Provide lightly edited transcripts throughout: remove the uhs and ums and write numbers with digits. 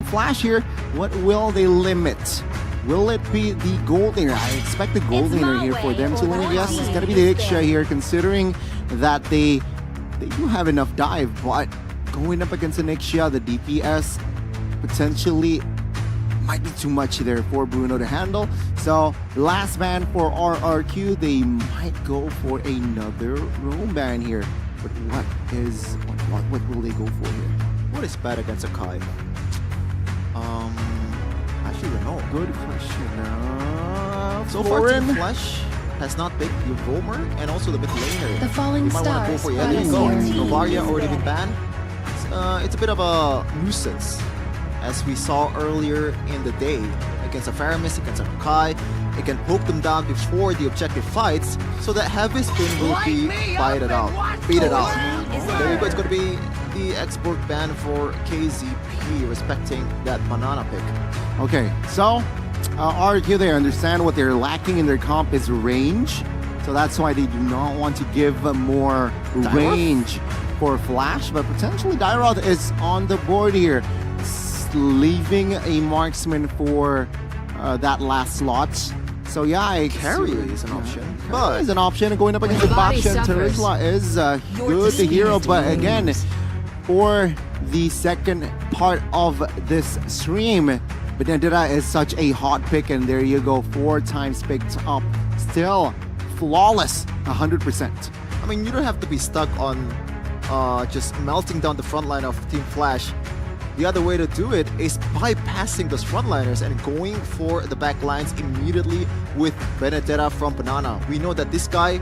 Flash here, what will they limit? Will it be the gold laner? I expect the gold laner here for them to limit. Yes, it's gonna be the Ixia here, considering that they do have enough dive, but going up against an Ixia, the DPS potentially might be too much there for Bruno to handle. So last ban for RRQ, they might go for another roam ban here. But what will they go for here? What is bad against a Kai? Actually, don't know. Good question. So far, Team Flash has not picked the roamer and also the mid laner. The falling you might want to go stars. for there you go. Novaria already been banned. It's a bit of a nuisance, as we saw earlier in the day against a Faramis, against a Kai. It can poke them down before the objective fights, so that heavy spin will be baited out. There you go. It's going to be the export ban for KZP, respecting that banana pick. Okay, so RRQ, they understand what they're lacking in their comp is range. So that's why they do not want to give more range for Flash, but potentially Dairoth is on the board here, leaving a marksman for that last slot. So yeah, Carry is an option. But is an option going up against the Bakshan. Terizla is good the hero, but again, for the second part of this stream, Benedetta is such a hot pick, and there you go, 4 times picked up. Still flawless, 100%. I mean, you don't have to be stuck on just melting down the front line of Team Flash. The other way to do it is bypassing those frontliners and going for the back lines immediately with Benedetta from Banana. We know that this guy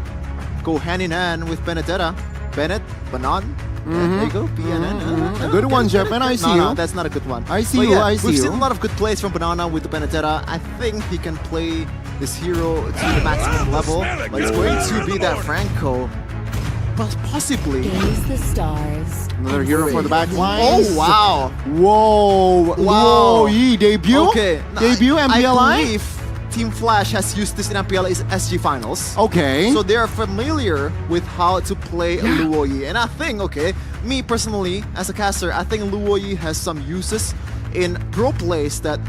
go hand in hand with Benedetta. Bennett, Banan. There you go, BNN. A good one, Jeff, and I see you. No, that's not a good one. I see you, I see you. We've seen a lot of good plays from Banana with the Benedetta. I think he can play this hero to the maximum level, but it's going to be that Franco. Possibly. Gaze the stars. Another hero for the back line. Oh, wow. Whoa. Whoa, debut? Okay. Debut MPLI? I believe Team Flash has used this in MPLI's SG Finals. Okay. So they are familiar with how to play YOUU. And I think, okay, me personally, as a caster, I think YOUU has some uses in pro plays that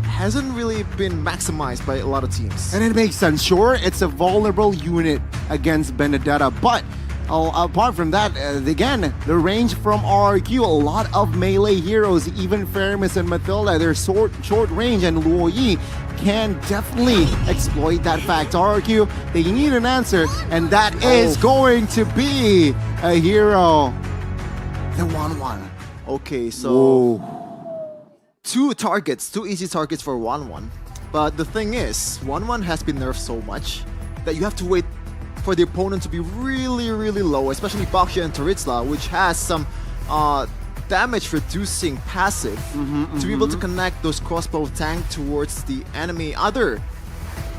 hasn't really been maximized by a lot of teams. And it makes sense. Sure, it's a vulnerable unit against Benedetta, but apart from that, again, the range from RRQ, a lot of melee heroes, even Faramis and Mathilda, they're short range, and YOUU can definitely exploit that fact. RRQ, they need an answer, and that is going to be a hero. The 1-1. Okay, so two easy targets for 1-1. But the thing is, 1-1 has been nerfed so much that you have to wait for the opponent to be really, really low, especially Bakshan and Terizla, which has some damage reducing passive to be able to connect those crossbow tank towards the other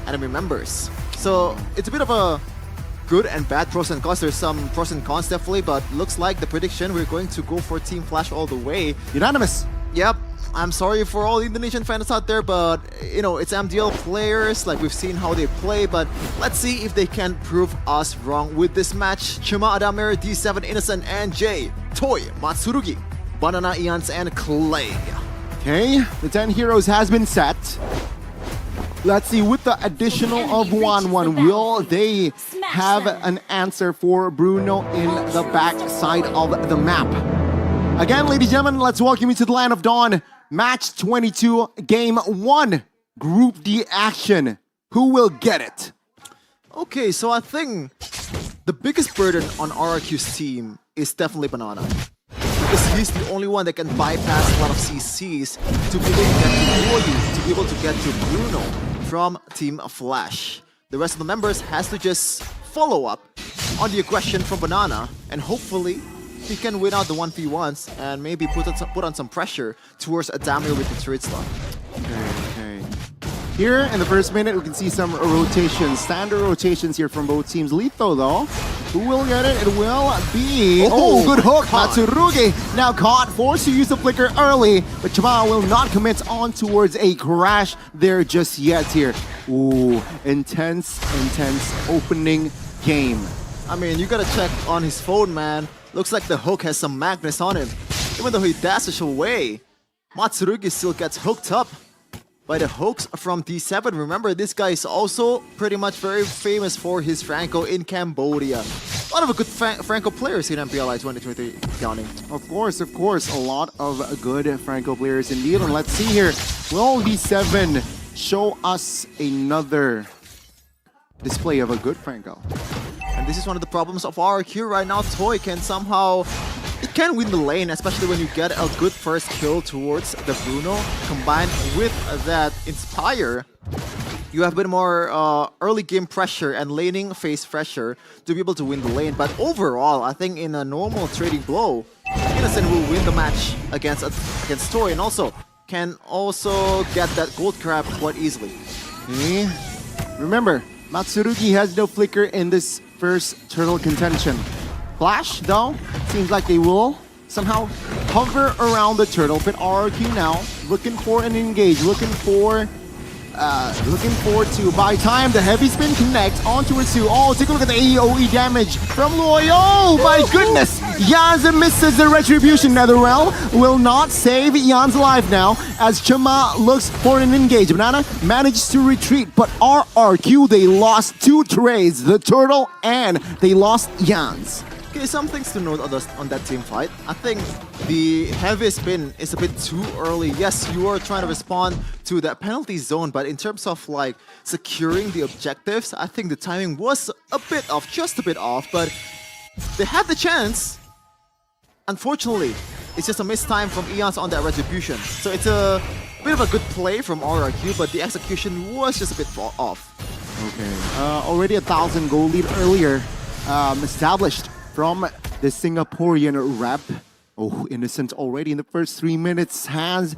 enemy members. So it's a bit of a good and bad pros and cons. There's some pros and cons definitely, but looks like the prediction, we're going to go for Team Flash all the way. Unanimous. Yep. I'm sorry for all the Indonesian fans out there, but you know, it's MDL players, like we've seen how they play, but let's see if they can prove us wrong with this match. Chima Adamir, D7 Innocent, and J, Toy, Matsurugi, Banana Ians, and Clay. Okay, the 10 heroes has been set. Let's see, with the additional of 1-1, will they have an answer for Bruno in the back side of the map? Again, ladies and gentlemen, let's welcome you to the Land of Dawn. Match 22, Game 1, Group D action. Who will get it? Okay, so I think the biggest burden on RRQ's team is definitely Banana. Because he's the only one that can bypass a lot of CCs to be able to get to YOUU, to be able to get to Bruno from Team Flash. The rest of the members has to just follow up on the aggression from Banana, and hopefully he can win out the 1v1s and maybe put on some pressure towards Adamir with the Terizla. Okay. Here in the first minute, we can see some rotations, standard rotations here from both teams. Lethal though, who will get it? It will be... Oh, good hook! Matsurugi now caught, forced to use the flicker early, but Chima will not commit on towards a crash there just yet here. Ooh, intense opening game. I mean, you gotta check on his phone, man. Looks like the hook has some magnets on him. Even though he dashes away, Matsurugi still gets hooked up by the hoax from D7. Remember, this guy is also pretty much very famous for his Franco in Cambodia. A lot of good Franco players in MPLI 2023 counting. Of course, a lot of good Franco players indeed. And let's see here, will D7 show us another display of a good Franco? And this is one of the problems of RRQ right now. Toy can somehow... It can win the lane, especially when you get a good first kill towards the Bruno. Combined with that Inspire, you have a bit more early game pressure and laning phase pressure to be able to win the lane. But overall, I think in a normal trading blow, Innocent will win the match against Toy, and also can also get that gold crab quite easily. Okay. Remember, Matsurugi has no flicker in this first turtle contention. Flash, though, seems like they will somehow hover around the turtle. But RRQ now looking for an engage, looking forward to buy time. The heavy spin connect onto Su. Oh, take a look at the AoE damage from Luoyi. Oh my goodness! Yanz misses the retribution. Netherrealm will not save Yan's life now as Chama looks for an engage. Banana manages to retreat, but RRQ, they lost 2 trades, the turtle and they lost Yan's. Okay, some things to note on that team fight. I think the heavy spin is a bit too early. Yes, you are trying to respond to that penalty zone, but in terms of like securing the objectives, I think the timing was a bit off, just a bit off, but they had the chance. Unfortunately, it's just a missed time from Eons on that retribution. So it's a bit of a good play from RRQ, but the execution was just a bit off. Okay, already 1,000 gold lead earlier established from the Singaporean rep. Oh, Innocent already in the first 3 minutes has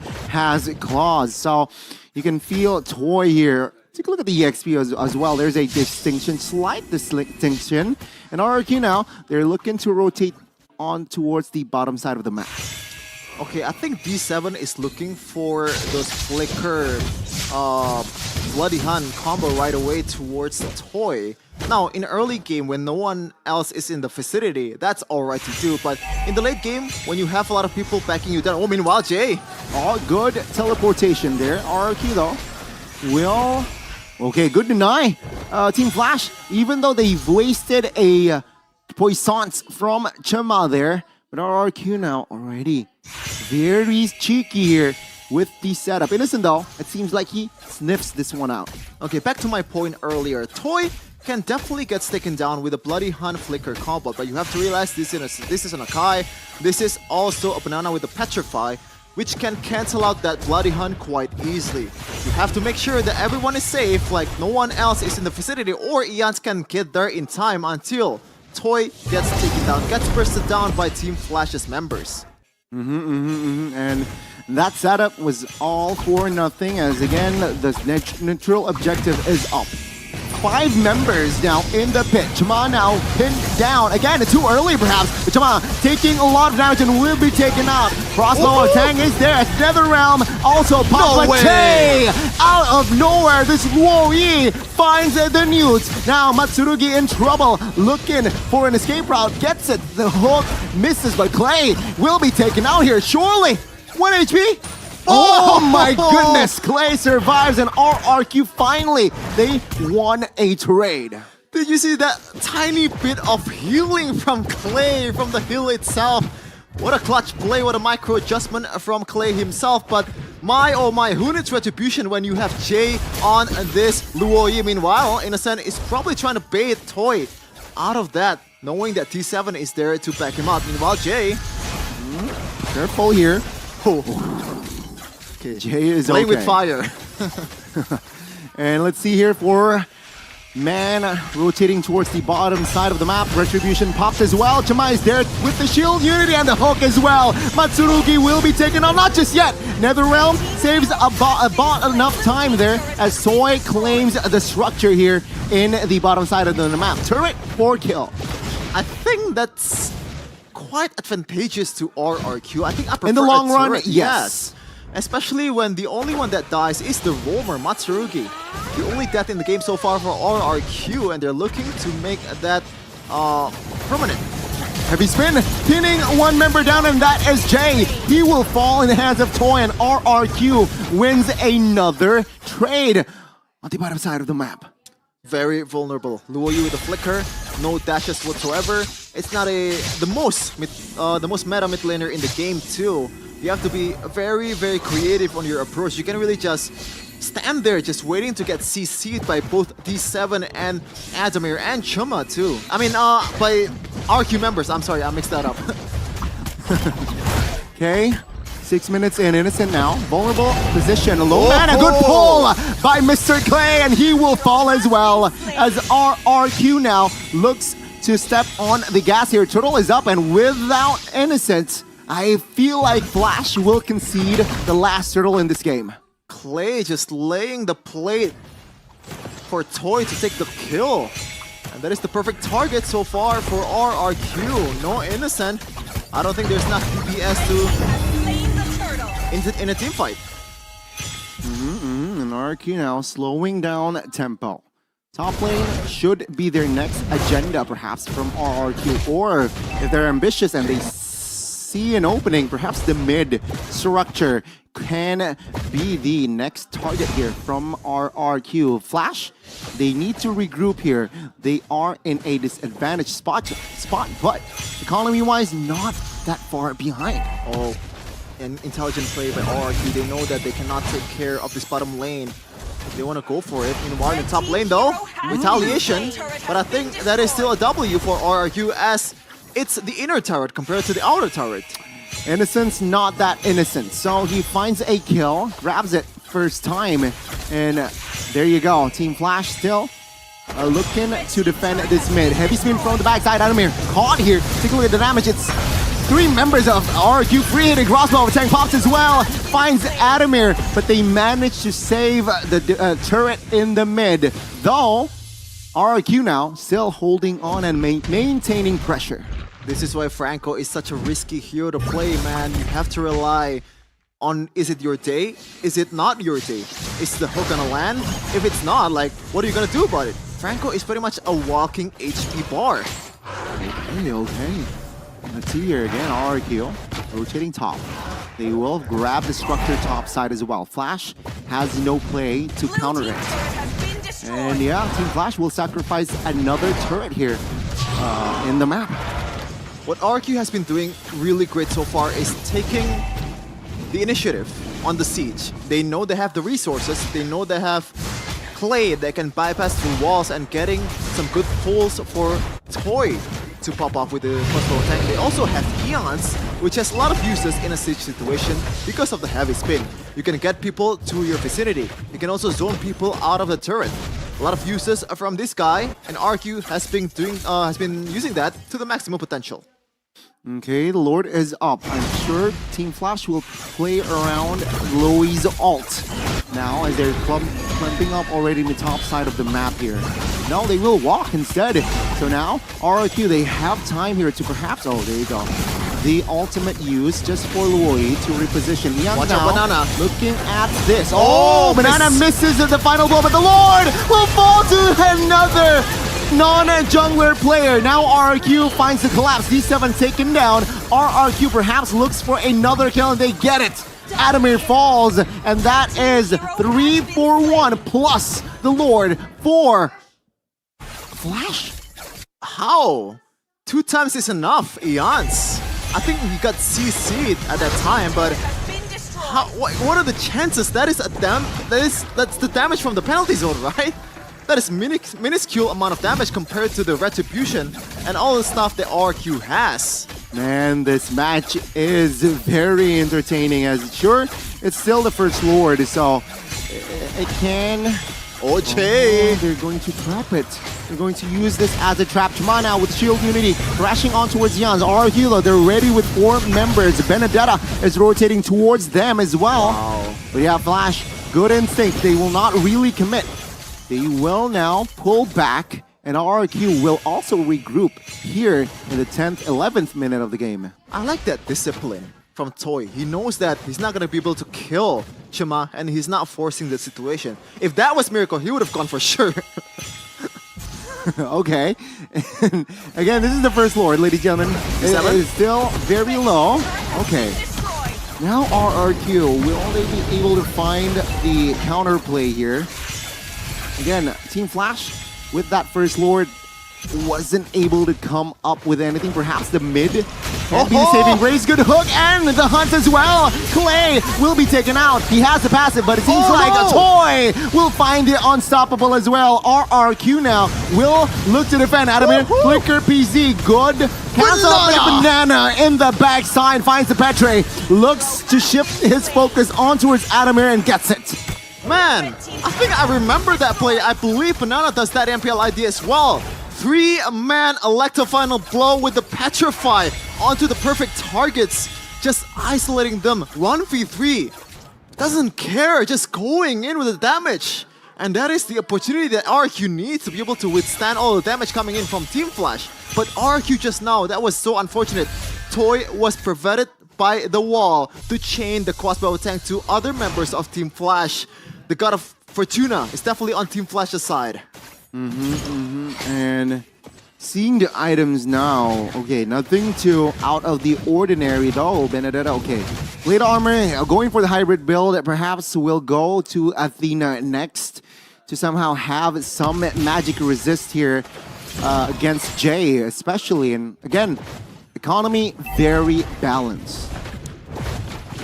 claws. So you can feel Toy here. Take a look at the EXP as well. There's a distinction, slight distinction. And RRQ now, they're looking to rotate on towards the bottom side of the map. Okay, I think D7 is looking for those flicker Bloody Hun combo right away towards Toy. Now, in early game, when no one else is in the vicinity, that's alright to do. But in the late game, when you have a lot of people backing you down, oh, meanwhile, Jay. Oh, good teleportation there. RRQ, though, will... Okay, good deny. Team Flash, even though they've wasted a Poissance from Chama there, but RRQ now already very cheeky here with the setup. Innocent, though, it seems like he sniffs this one out. Okay, back to my point earlier. Toy can definitely get taken down with a Bloody Hun flicker combo, but you have to realize this is an Akai. This is also a banana with a Petrify, which can cancel out that Bloody Hun quite easily. You have to make sure that everyone is safe, like no one else is in the vicinity, or Eons can get there in time until Toy gets taken down, gets bursted down by Team Flash's members. And that setup was all for nothing, as again, the neutral objective is up. 5 members now in the pit. Chama now pinned down. Again, it's too early perhaps, but Chama taking a lot of damage and will be taken out. Crossbow Tang is there. Netherrealm also Papa Tay out of nowhere. This Luoyi finds the newts. Now Matsurugi in trouble, looking for an escape route. Gets it. The hook misses, but Clay will be taken out here. Surely 1 HP. Oh my goodness! Clay survives and RRQ finally, they won a trade. Did you see that tiny bit of healing from Clay, from the hill itself? What a clutch play, what a micro adjustment from Clay himself, but my oh my, who needs retribution when you have Jay on this Luoyi? Meanwhile, Innocent is probably trying to bait Toy out of that, knowing that T7 is there to back him up. Meanwhile, Jay... Careful here. Okay. Jay is playing okay. with fire. And let's see here for Man rotating towards the bottom side of the map. Retribution pops as well. Chama is there with the shield unity and the hook as well. Matsurugi will be taken on, not just yet. Netherrealm saves about enough time there as Soy claims the structure here in the bottom side of the map. Turret 4 kill. I think that's quite advantageous to RRQ. I think I prefer in the long a run, turret. yes. Especially when the only one that dies is the roamer, Matsurugi. The only death in the game so far for RRQ, and they're looking to make that permanent. Heavy spin, pinning one member down, and that is Jay. He will fall in the hands of Toy, and RRQ wins another trade on the bottom side of the map. Very vulnerable. YOUU with a flicker, no dashes whatsoever. It's not the most meta mid laner in the game too. You have to be very, very creative on your approach. You can really just stand there just waiting to get CC'd by both D7 and Adamir and Chuma too. I mean, by RQ members. I'm sorry, I mixed that up. Okay. 6 minutes in, Innocent now. Vulnerable position, low mana, good pull by Mr. Clay, and he will fall as well as RRQ now looks to step on the gas here. Turtle is up, and without Innocent, I feel like Flash will concede the last turtle in this game. Clay just laying the plate for Toy to take the kill. And that is the perfect target so far for RRQ. No Innocent. I don't think there's enough DPS to in a team fight. And RRQ now slowing down tempo. Top lane should be their next agenda, perhaps, from RRQ. Or if they're ambitious and they see an opening, perhaps the mid structure can be the next target here from RRQ. Flash, they need to regroup here. They are in a disadvantaged spot, but economy-wise, not that far behind. Oh, an intelligent play by RRQ. They know that they cannot take care of this bottom lane. They want to go for it. Meanwhile, in the top lane though, retaliation. But I think that is still a W for RRQ, as it's the inner turret compared to the outer turret. Innocent's not that innocent, so he finds a kill, grabs it first time, and there you go. Team Flash still looking to defend this mid. Heavy spin from the backside. Adamir caught here. Take a look at the damage. It's 3 members of RRQ. Free-hitting crossbow. Tank pops as well. Finds Adamir, but they manage to save the turret in the mid. Though, RRQ now still holding on and maintaining pressure. This is why Franco is such a risky hero to play, man. You have to rely on, is it your day? Is it not your day? Is the hook gonna land? If it's not, like, what are you gonna do about it? Franco is pretty much a walking HP bar. Okay. Let's see here again, RRQ rotating top. They will grab the structure top side as well. Flash has no play to counter it. And yeah, Team Flash will sacrifice another turret here in the map. What RRQ has been doing really great so far is taking the initiative on the siege. They know they have the resources, they know they have Clay that can bypass through walls, and getting some good pulls for Toy to pop off with the crossbow tank. They also have Eons, which has a lot of uses in a siege situation because of the heavy spin. You can get people to your vicinity. You can also zone people out of the turret. A lot of uses from this guy, and RRQ has been using that to the maximum potential. Okay, the Lord is up. I'm sure Team Flash will play around Loi's ult now as they're clumping up already in the top side of the map here. No, they will walk instead. So now, RRQ, they have time here to perhaps... Oh, there you go. The ultimate use just for Loi to reposition. Watch out, Banana. Looking at this. Oh, Banana misses the final blow, but the Lord will fall to another non-jungler player. Now RRQ finds the collapse. D7 taken down. RRQ perhaps looks for another kill, and they get it. Adamir falls, and that is 3-4-1 plus the Lord for Flash. How? 2 times is enough, Eons. I think we got CC'd at that time, but what are the chances? That's the damage from the penalty zone, right? That is minuscule amount of damage compared to the retribution and all the stuff that RRQ has. Man, this match is very entertaining, as sure, it's still the first Lord, so it can... Oh, they're going to trap it. They're going to use this as a trap. Chuma now with Shield Unity, crashing on towards Jans. RRQ, they're ready with 4 members. Benedetta is rotating towards them as well. Wow. But yeah, Flash, good instinct. They will not really commit. They will now pull back, and RRQ will also regroup here in the 10th, 11th minute of the game. I like that discipline from Toy. He knows that he's not going to be able to kill Chuma, and he's not forcing the situation. If that was Miracle, he would have gone for sure. Okay. And again, this is the first Lord, ladies and gentlemen. It 7? is still very low. Okay. Now RRQ, will they be able to find the counterplay here? Again, Team Flash with that first Lord wasn't able to come up with anything. Perhaps the mid can be the saving grace. Good hook and the hunt as well. Clay will be taken out. He has the passive, but it seems like a toy will find the unstoppable as well. RRQ now will look to defend. Adamir, Flicker PZ, good. Cancel a banana in the backside, finds the Petre. Looks to shift his focus on towards Adamir and gets it. Man, I think I remember that play. I believe Banana does that MPLI as well. 3-man Electro final blow with the Petrify onto the perfect targets, just isolating them 1v3. Doesn't care, just going in with the damage. And that is the opportunity that RRQ needs to be able to withstand all the damage coming in from Team Flash. But RRQ just now, that was so unfortunate. Toy was prevented by the wall to chain the crossbow tank to other members of Team Flash. The God of Fortuna is definitely on Team Flash's side. And seeing the items now, okay, nothing too out of the ordinary though, Benedetta. Okay, plate armor, going for the hybrid build. Perhaps will go to Athena next to somehow have some magic resist here against Jay, especially. And again, economy very balanced.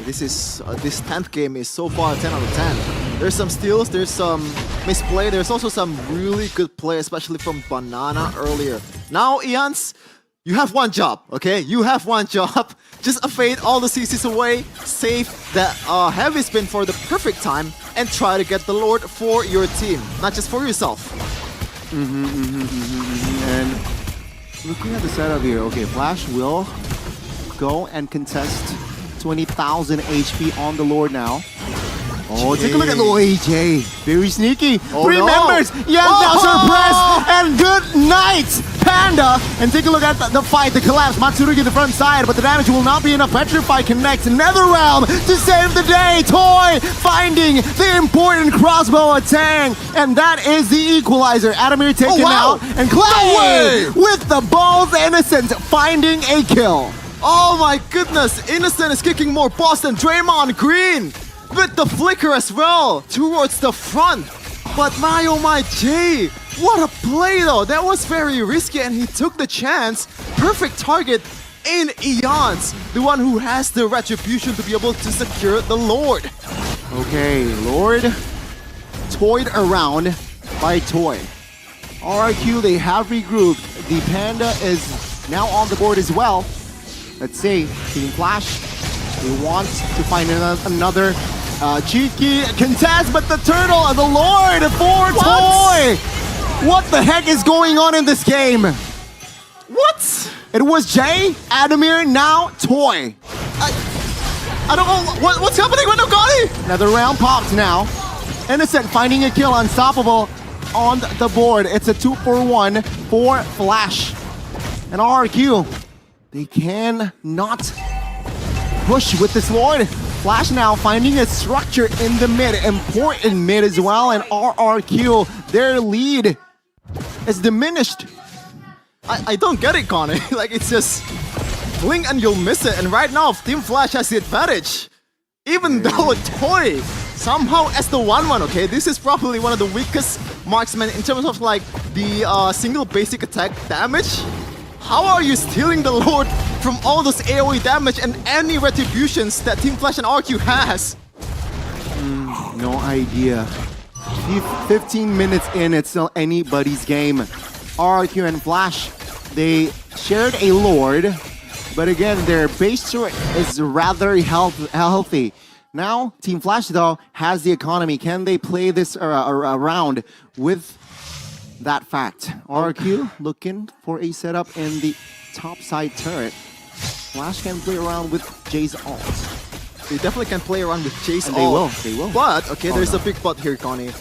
This is this 10th game is so far 10 out of 10. There's some steals, there's some misplay, there's also some really good play, especially from Banana earlier. Now, Eons, you have one job, okay? You have one job. Just evade all the CCs away, save that heavy spin for the perfect time, and try to get the Lord for your team, not just for yourself. And looking at the setup here, okay, Flash will go and contest 20,000 HP on the Lord now. Oh, take a look at the AJ. Very sneaky. Three members. Yes, now suppressed. And good night, Panda. And take a look at the fight, the collapse. Matsurugi the front side, but the damage will not be enough. Petrify connects Netherrealm to save the day. Toy finding the important crossbow attack. And that is the equalizer. Adamir taken out. And Clay with the balls innocent finding a kill. Oh my goodness, Innocent is kicking more boss than Draymond Green! With the flicker as well, towards the front. But my oh my Jay, what a play though, that was very risky and he took the chance. Perfect target in Eons, the one who has the retribution to be able to secure the Lord. Okay, Lord toyed around by Toy. RRQ, they have regrouped. The Panda is now on the board as well. Let's see, Team Flash, they want to find another cheeky contest, but the Turtle and the Lord for Toy! What the heck is going on in this game? What? It was Jay, Adamir, now Toy. I don't know, what's happening with Nogani? Another round popped now. Innocent finding a kill, unstoppable on the board. It's a 2-for-1 for Flash. And RRQ, they cannot push with this Lord. Flash now finding a structure in the mid, important mid as well, and RRQ, their lead is diminished. I don't get it, Connie. Like, it's just blink and you'll miss it. And right now, Team Flash has the advantage. Even though Toy somehow as the 1-1, okay? This is probably one of the weakest marksmen in terms of like the single basic attack damage. How are you stealing the Lord from all those AoE damage and any retributions that Team Flash and RQ has? No idea. 15 minutes in, it's still anybody's game. RRQ and Flash, they shared a Lord, but again, their base turret is rather healthy. Now, Team Flash, though, has the economy. Can they play this around with that fact? RRQ looking for a setup in the top side turret. Flash can play around with Jay's ult. They definitely can play around with Jay's And ult. they will. But, okay, there's a big but here, Connie.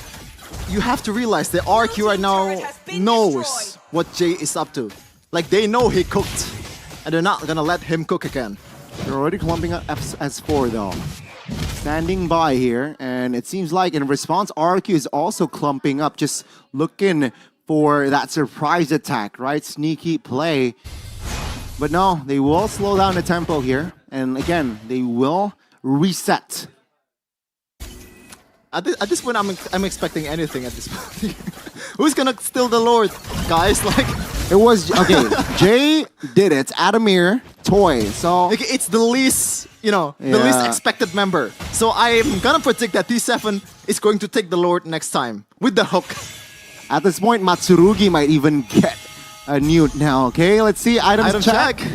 You have to realize that RRQ right now knows what Jay is up to. Like, they know he cooked, and they're not gonna let him cook again. They're already clumping up S4 though. Standing by here, and it seems like in response, RRQ is also clumping up, just looking for that surprise attack, right? Sneaky play. But no, they will slow down the tempo here. And again, they will reset. At this point, I'm expecting anything at this point. Who's gonna steal the Lord, guys? Like, It was, okay, Jay did it, Adamir, Toy. So, like, it's the least, the least Yeah. expected member. So I'm gonna predict that D7 is going to take the Lord next time with the hook. at this point, Matsurugi might even get a newt now, okay? Let's see, items Item check. check.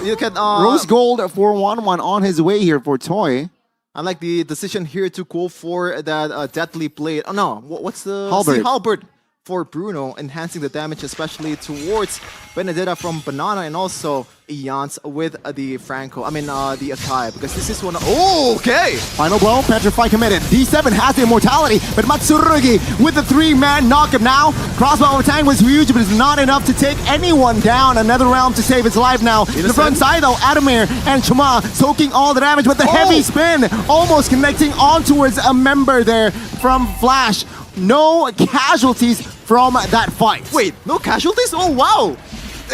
You can Rose Gold for 1-1 on his way here for Toy. I like the decision here to go for that Deadly Blade. Oh no, what's the Halberd. See, Halberd for Bruno, enhancing the damage especially towards Benedetta from Banana and also Ians with the Franco. I mean the Akai, because this is one. Oh, okay. Final blow, Petrify committed. D7 has the immortality, but Matsurugi with the 3-man knockup now. Crossbow attack was huge, but it's not enough to take anyone down. Another round to save his life now. The front side though, Adamir and Chuma soaking all the damage with the heavy spin, almost connecting on towards a member there from Flash. No casualties from that fight. Wait, no casualties? Oh wow,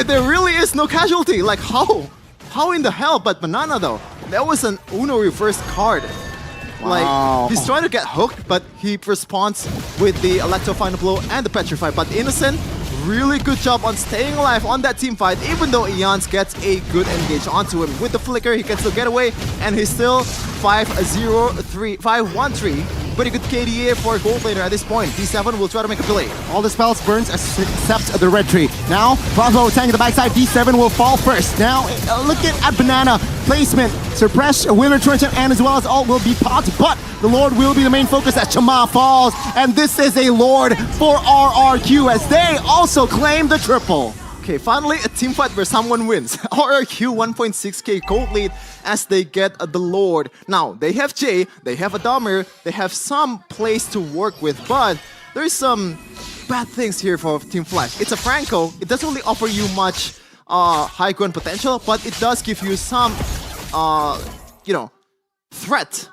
there really is no casualty. Like how? How in the hell? But Banana though, that was an Uno reverse card. Wow. Like he's trying to get hooked, but he responds with the Electro Final Blow and the Petrify. But Innocent, really good job on staying alive on that team fight, even though Ians gets a good engage onto him. With the flicker, he can still get away, and he's still 5-0-3, 5-1-3. Pretty good KDA for Gold Laner at this point. D7 will try to make a play. All the spells burns except the red tree. Now, crossbow attack at the backside. D7 will fall first. Now, look at Banana placement. Suppress, Winter Trenchant, and as well as ult will be popped, but the Lord will be the main focus as Chama falls. And this is a Lord for RRQ as they also claim the triple. Okay, finally a team fight where someone wins. RRQ 1.6k gold lead as they get the Lord. Now, they have Jay, they have Adamir, they have some place to work with, but there's some bad things here for Team Flash. It's a Franco, it doesn't really offer you much high ground potential, but it does give you some, threat.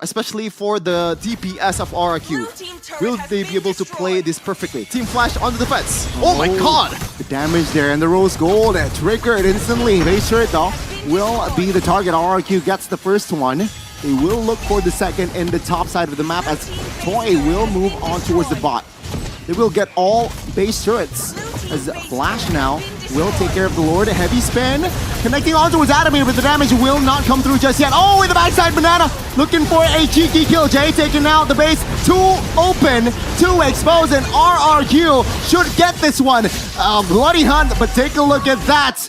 Especially for the DPS of RRQ. Will they be able to play this perfectly? Team Flash on the defense. Oh my god! The damage there and the Rose Gold triggered instantly. Base turret though will be the target. RRQ gets the first one. They will look for the second in the top side of the map as Toy will move on towards the bot. They will get all base turrets as Flash now will take care of the Lord. A heavy spin, connecting on towards Adamir, but the damage will not come through just yet. Oh, in the backside, Banana looking for a cheeky kill. Jay taking out the base, too open to expose, and RRQ should get this one. Bloody hunt, but take a look at that.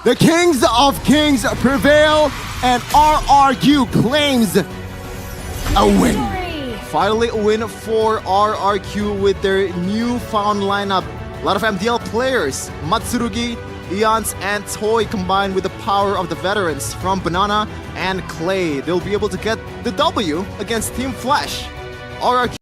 The Kings of Kings prevail, and RRQ claims a win. Finally a win for RRQ with their newfound lineup. A lot of MDL players, Matsurugi, Ians, and Toy combined with the power of the veterans from Banana and Clay. They'll be able to get the W against Team Flash. RRQ